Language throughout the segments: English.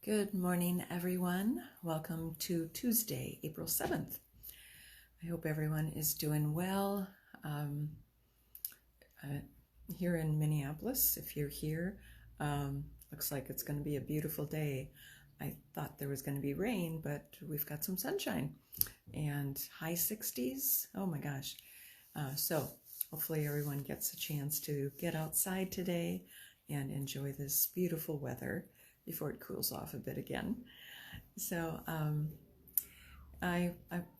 Good morning, everyone. Welcome to Tuesday, April 7th. I hope everyone is doing well. Here in Minneapolis, if you're here, looks like it's going to be a beautiful day. I thought there was going to be rain, but we've got some sunshine and high 60s. Oh my gosh. So hopefully everyone gets a chance to get outside today and enjoy this beautiful weather before it cools off a bit again. So I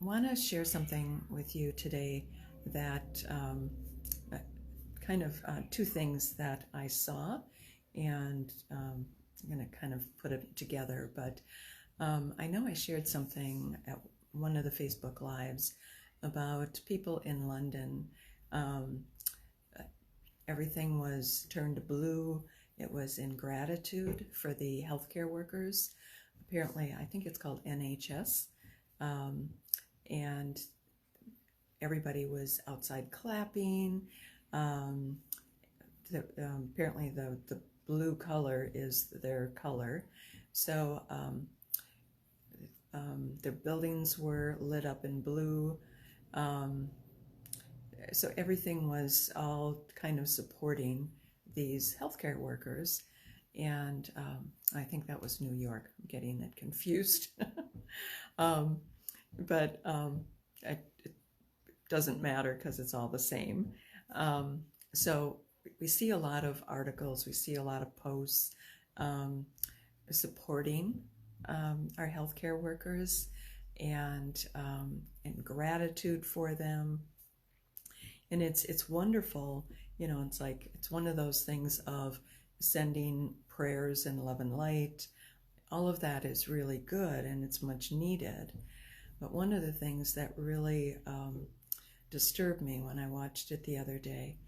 want to share something with you today that two things that I saw, and I'm going to kind of put it together. But I know I shared something at one of the Facebook Lives about people in London. Everything was turned blue. It was in gratitude for the healthcare workers. Apparently, I think it's called NHS. And everybody was outside clapping. Apparently, the blue color is their color. So their buildings were lit up in blue. So everything was all kind of supporting these healthcare workers, and I think that was New York. I'm getting it confused. But it doesn't matter because it's all the same. So we see a lot of articles, we see a lot of posts supporting our healthcare workers and gratitude for them. And it's wonderful, it's one of those things of sending prayers and love and light. All of that is really good and it's much needed. But one of the things that really disturbed me when I watched it the other day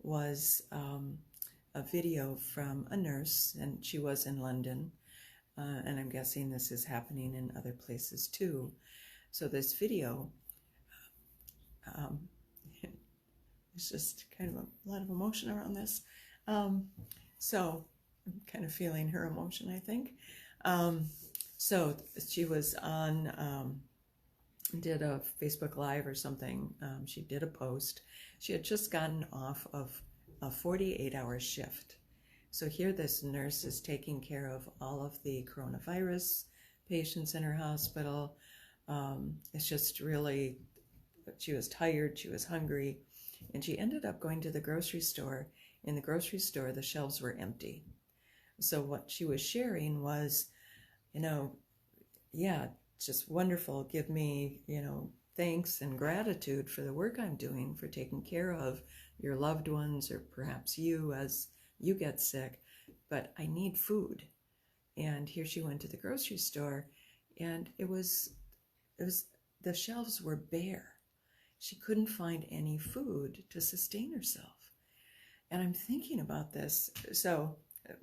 was a video from a nurse, and she was in London, and I'm guessing this is happening in other places too. So this video, it's just kind of a lot of emotion around this. So I'm kind of feeling her emotion, I think. So she was on, did a Facebook Live or something. She did a post. She had just gotten off of a 48-hour shift. So here this nurse is taking care of all of the coronavirus patients in her hospital. It's just really, she was tired, she was hungry. And she ended up going to the grocery store. In the grocery store, the shelves were empty. So what she was sharing was, it's just wonderful. Give me, thanks and gratitude for the work I'm doing for taking care of your loved ones, or perhaps you as you get sick. But I need food. And here she went to the grocery store, and it was the shelves were bare. She couldn't find any food to sustain herself. And I'm thinking about this. So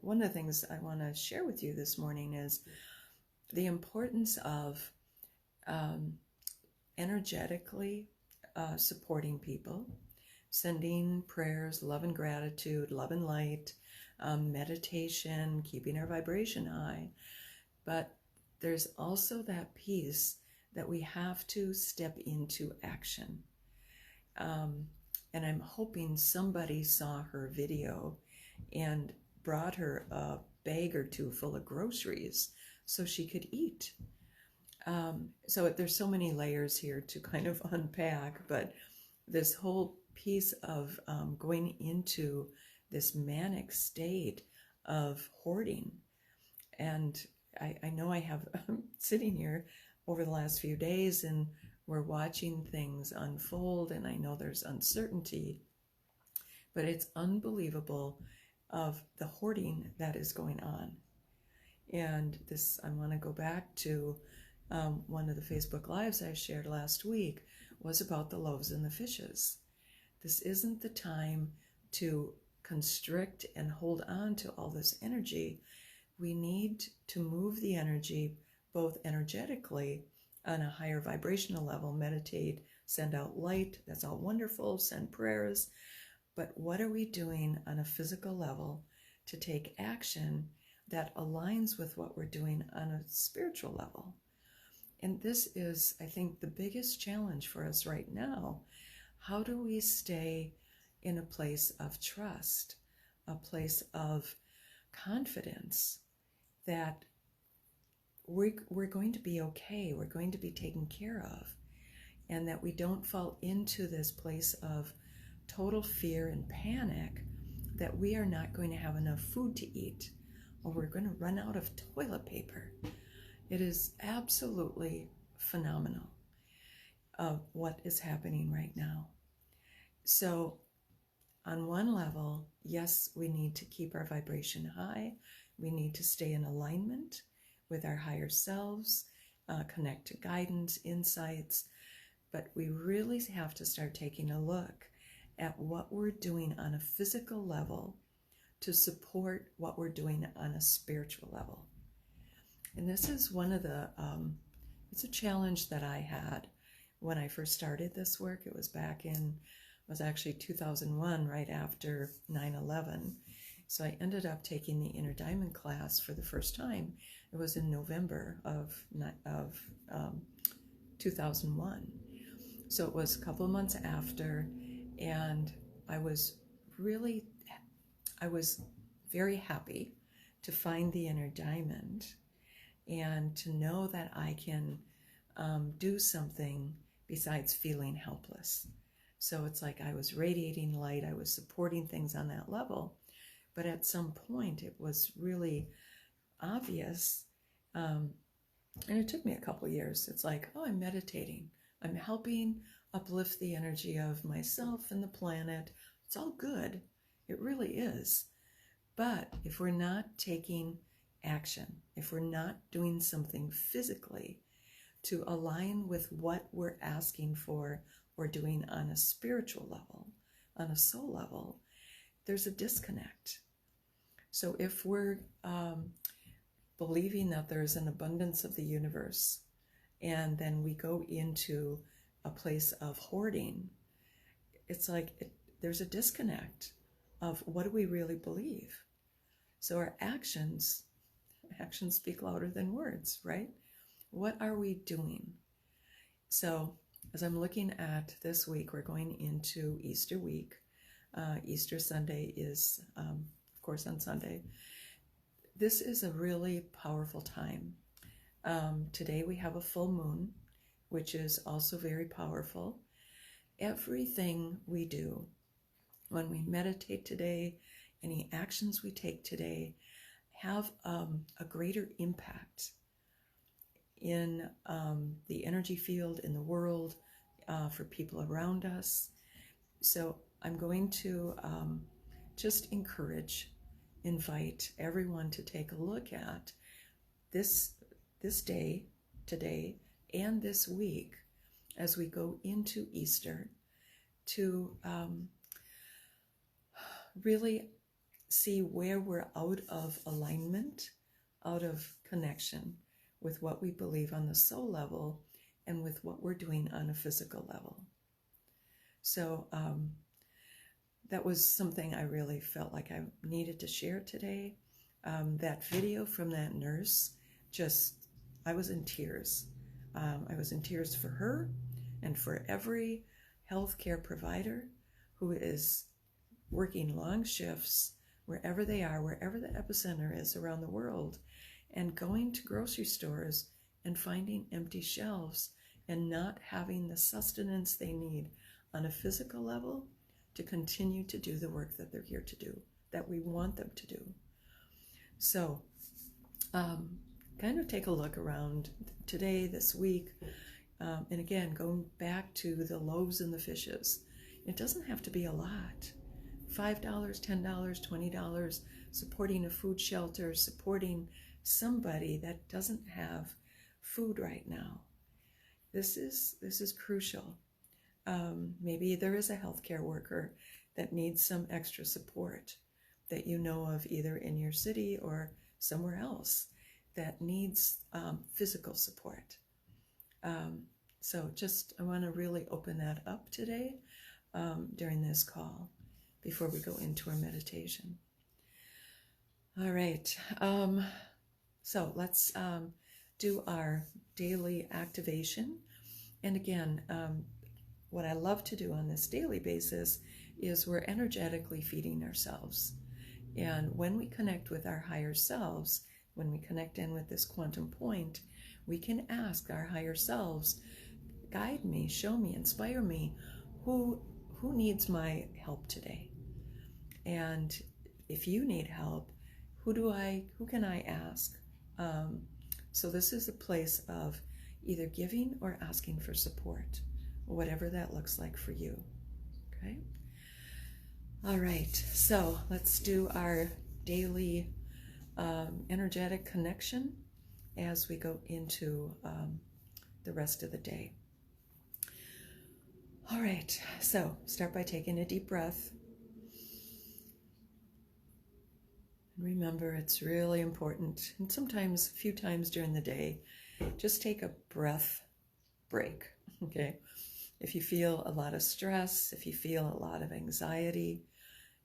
one of the things I want to share with you this morning is the importance of energetically supporting people, sending prayers, love and gratitude, love and light, meditation, keeping our vibration high. But there's also that piece that we have to step into action. And I'm hoping somebody saw her video and brought her a bag or two full of groceries so she could eat. So there's so many layers here to kind of unpack, but this whole piece of going into this manic state of hoarding. And I know I have sitting here over the last few days, and we're watching things unfold, and I know there's uncertainty, but it's unbelievable of the hoarding that is going on. And this, I want to go back to one of the Facebook Lives I shared last week was about the loaves and the fishes. This isn't the time to constrict and hold on to all this energy. We need to move the energy both energetically on a higher vibrational level, meditate, send out light, that's all wonderful, send prayers. But what are we doing on a physical level to take action that aligns with what we're doing on a spiritual level. And this is, I think, the biggest challenge for us right now. How do we stay in a place of trust, a place of confidence that we're going to be okay, we're going to be taken care of, and that we don't fall into this place of total fear and panic that we are not going to have enough food to eat, or we're going to run out of toilet paper. It is absolutely phenomenal of what is happening right now. So on one level, yes, we need to keep our vibration high. We need to stay in alignment with our higher selves, connect to guidance, insights, but we really have to start taking a look at what we're doing on a physical level to support what we're doing on a spiritual level. And this is one of the, it's a challenge that I had when I first started this work. It was back in, it was actually 2001, right after 9/11. So I ended up taking the Inner Diamond class for the first time. It was in November of 2001. So it was a couple of months after, and I was very happy to find the Inner Diamond and to know that I can do something besides feeling helpless. So it's like I was radiating light, I was supporting things on that level, but at some point it was really obvious, and it took me a couple years. It's like, oh, I'm meditating, I'm helping uplift the energy of myself and the planet. It's all good, it really is. But if we're not taking action, if we're not doing something physically to align with what we're asking for or doing on a spiritual level, on a soul level, there's a disconnect. So if we're believing that there's an abundance of the universe, and then we go into a place of hoarding, it's like there's a disconnect of what do we really believe. So our actions speak louder than words, right? What are we doing? So as I'm looking at this week, we're going into Easter week. Easter Sunday is, of course, on Sunday. This is a really powerful time. Today we have a full moon, which is also very powerful. Everything we do, when we meditate today, any actions we take today, have a greater impact in the energy field, in the world, for people around us. So I'm going to just invite everyone to take a look at this day, today, and this week as we go into Easter, to really see where we're out of alignment, out of connection with what we believe on the soul level and with what we're doing on a physical level. So that was something I really felt like I needed to share today. That video from that nurse, I was in tears. I was in tears for her and for every healthcare provider who is working long shifts wherever they are, wherever the epicenter is around the world, and going to grocery stores and finding empty shelves and not having the sustenance they need on a physical level to continue to do the work that they're here to do, that we want them to do. So kind of take a look around today, this week, and again, going back to the loaves and the fishes. It doesn't have to be a lot. $5, $10, $20, supporting a food shelter, supporting somebody that doesn't have food right now. This is crucial. Maybe there is a healthcare worker that needs some extra support that you know of, either in your city or somewhere else, that needs physical support. So I want to really open that up today during this call before we go into our meditation. All right. So let's do our daily activation. And again, what I love to do on this daily basis is we're energetically feeding ourselves. And when we connect with our higher selves, when we connect in with this quantum point, we can ask our higher selves, guide me, show me, inspire me, who needs my help today? And if you need help, who can I ask? So this is a place of either giving or asking for support, whatever that looks like for you. Okay? All right, so let's do our daily energetic connection as we go into the rest of the day. All right, so start by taking a deep breath. Remember, it's really important, and sometimes a few times during the day, just take a breath break, okay? If you feel a lot of stress, if you feel a lot of anxiety,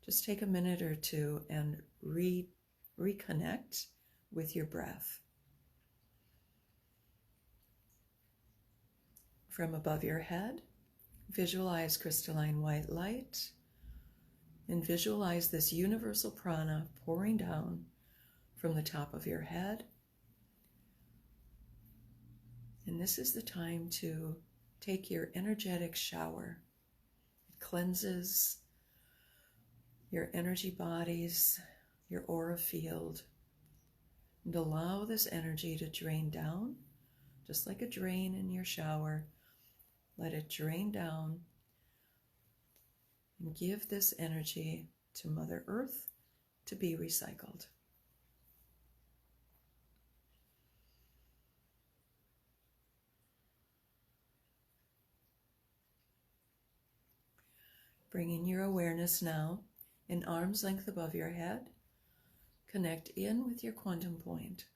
just take a minute or two and reconnect with your breath. From above your head, visualize crystalline white light, and visualize this universal prana pouring down from the top of your head. And this is the time to take your energetic shower. It cleanses your energy bodies, your aura field, and allow this energy to drain down, just like a drain in your shower. Let it drain down and give this energy to Mother Earth to be recycled. Bringing your awareness now an arm's length above your head, connect in with your quantum point.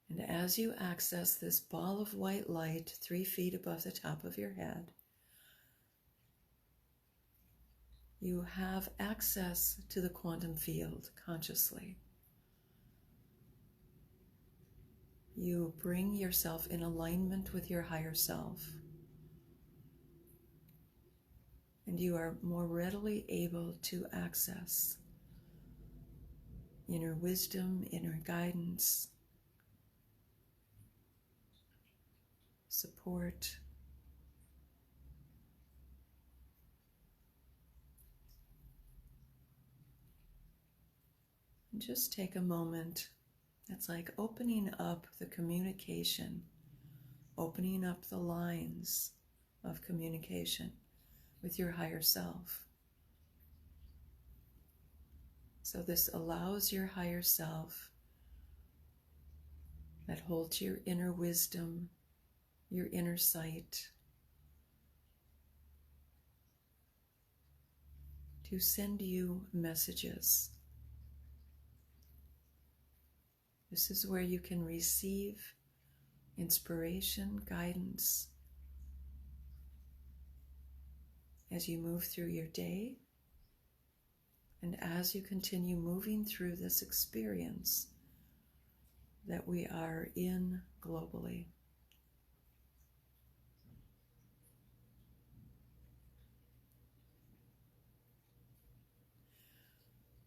And as you access this ball of white light 3 feet above the top of your head, you have access to the quantum field consciously. You bring yourself in alignment with your higher self. And you are more readily able to access inner wisdom, inner guidance, support. And just take a moment. It's like opening up the communication, opening up the lines of communication with your higher self. So this allows your higher self that holds your inner wisdom, your inner sight, to send you messages. This is where you can receive inspiration, guidance as you move through your day and as you continue moving through this experience that we are in globally.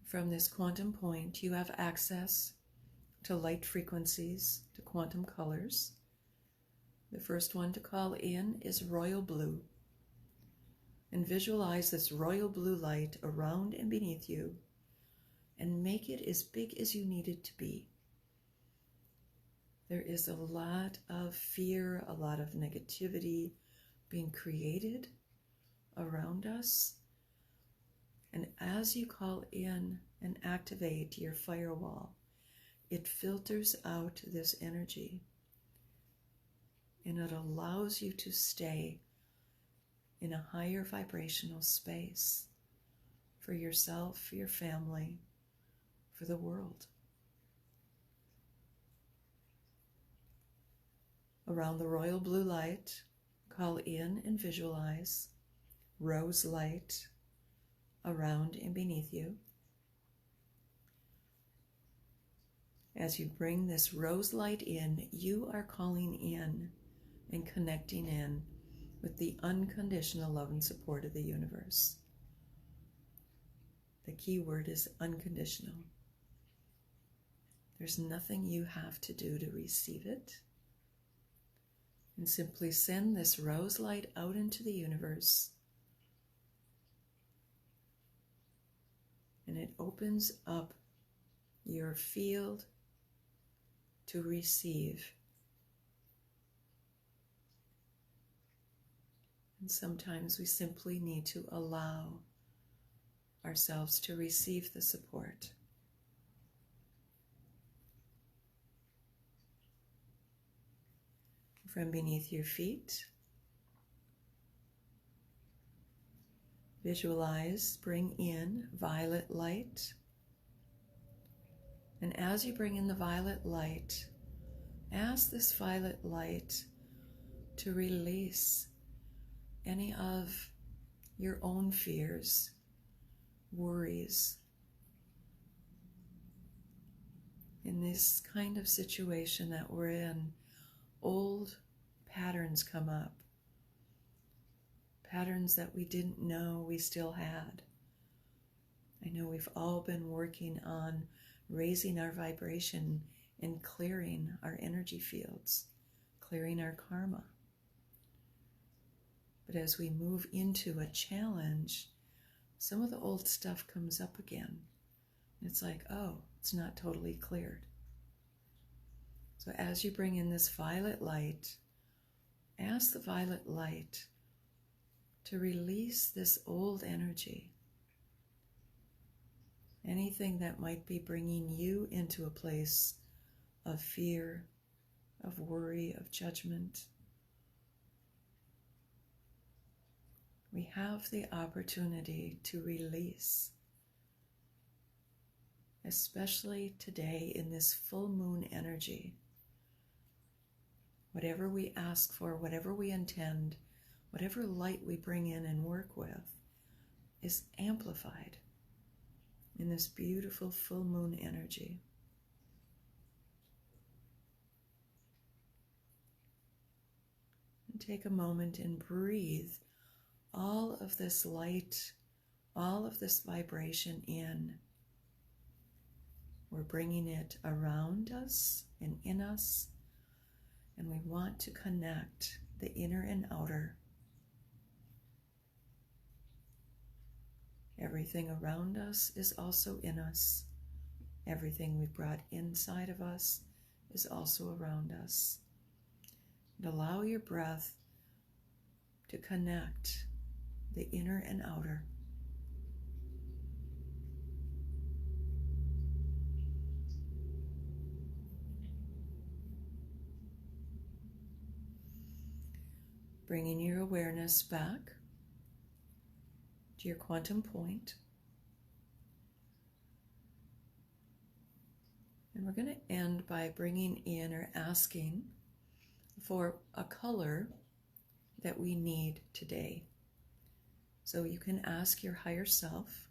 From this quantum point, you have access to light frequencies, to quantum colors. The first one to call in is royal blue. And visualize this royal blue light around and beneath you and make it as big as you need it to be. There is a lot of fear, a lot of negativity being created around us. And as you call in and activate your firewall, it filters out this energy and it allows you to stay in a higher vibrational space for yourself, for your family, for the world. Around the royal blue light, call in and visualize rose light, around and beneath you. As you bring this rose light in, you are calling in and connecting in with the unconditional love and support of the universe. The key word is unconditional. There's nothing you have to do to receive it. And simply send this rose light out into the universe. And it opens up your field to receive. And sometimes we simply need to allow ourselves to receive the support. From beneath your feet, visualize, bring in violet light. And as you bring in the violet light, ask this violet light to release any of your own fears, worries. In this kind of situation that we're in, old patterns come up. Patterns that we didn't know we still had. I know we've all been working on raising our vibration and clearing our energy fields, clearing our karma. But as we move into a challenge, some of the old stuff comes up again. It's like, oh, it's not totally cleared. So as you bring in this violet light, ask the violet light to release this old energy. Anything that might be bringing you into a place of fear, of worry, of judgment. We have the opportunity to release, especially today in this full moon energy. Whatever we ask for, whatever we intend, whatever light we bring in and work with is amplified in this beautiful full moon energy. And take a moment and breathe all of this light, all of this vibration in. We're bringing it around us and in us, and we want to connect the inner and outer. Everything around us is also in us. Everything we brought inside of us is also around us. And allow your breath to connect the inner and outer. Bringing your awareness back to your quantum point. And we're going to end by bringing in or asking for a color that we need today. So you can ask your higher self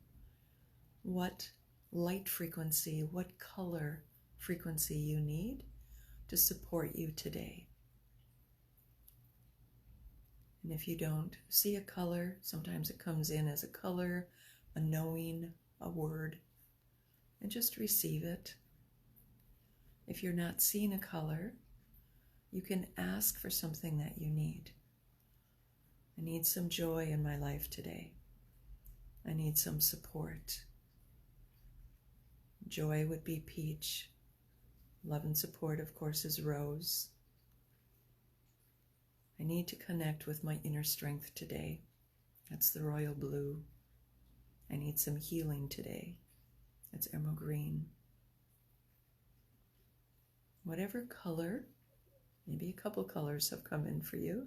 what light frequency, what color frequency you need to support you today. And if you don't see a color, sometimes it comes in as a color, a knowing, a word, and just receive it. If you're not seeing a color, you can ask for something that you need. I need some joy in my life today. I need some support. Joy would be peach. Love and support, of course, is rose. I need to connect with my inner strength today. That's the royal blue. I need some healing today. That's emerald green. Whatever color, maybe a couple colors have come in for you,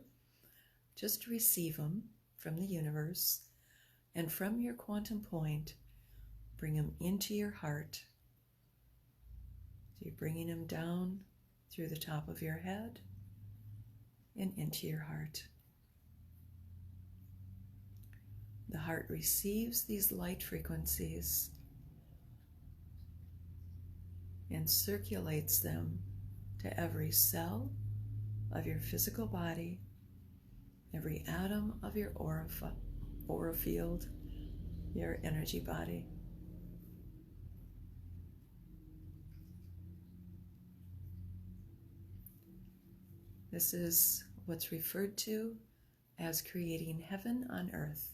just receive them from the universe, and from your quantum point, bring them into your heart. So you're bringing them down through the top of your head and into your heart. The heart receives these light frequencies and circulates them to every cell of your physical body, every atom of your aura field, your energy body. This is what's referred to as creating heaven on earth.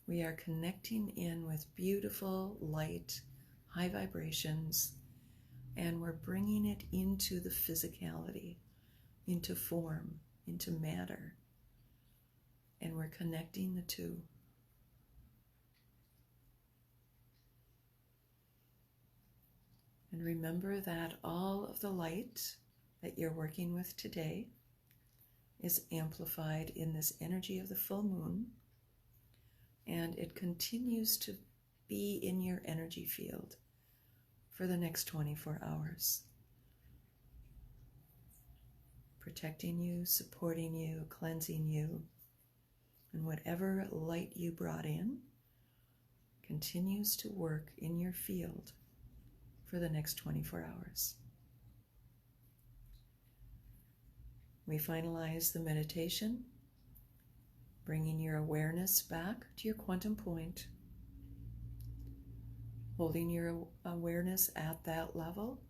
We are connecting in with beautiful light, high vibrations, and we're bringing it into the physicality, into form, into matter, and we're connecting the two. And remember that all of the light that you're working with today is amplified in this energy of the full moon, and it continues to be in your energy field for the next 24 hours, protecting you, supporting you, cleansing you, and whatever light you brought in continues to work in your field for the next 24 hours. We finalize the meditation, bringing your awareness back to your quantum point, holding your awareness at that level.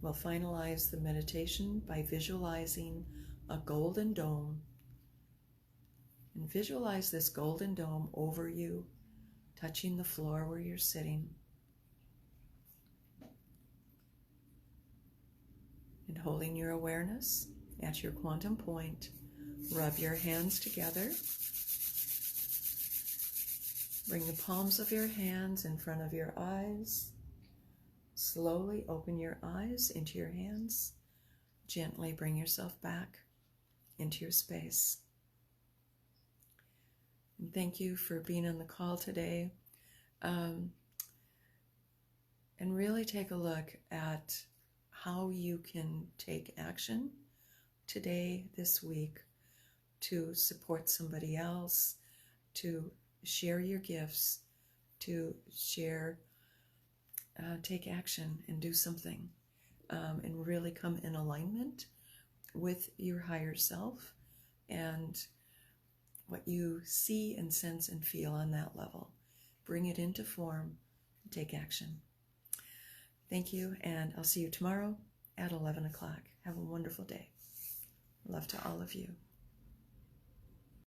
We'll finalize the meditation by visualizing a golden dome. And visualize this golden dome over you, touching the floor where you're sitting. And holding your awareness at your quantum point, rub your hands together. Bring the palms of your hands in front of your eyes. Slowly open your eyes into your hands. Gently bring yourself back into your space. And thank you for being on the call today. And really take a look at how you can take action today, this week, to support somebody else, to share your gifts, to share, take action and do something, and really come in alignment with your higher self and what you see and sense and feel on that level. Bring it into form, take action. Thank you, and I'll see you tomorrow at 11 o'clock. Have a wonderful day. Love to all of you.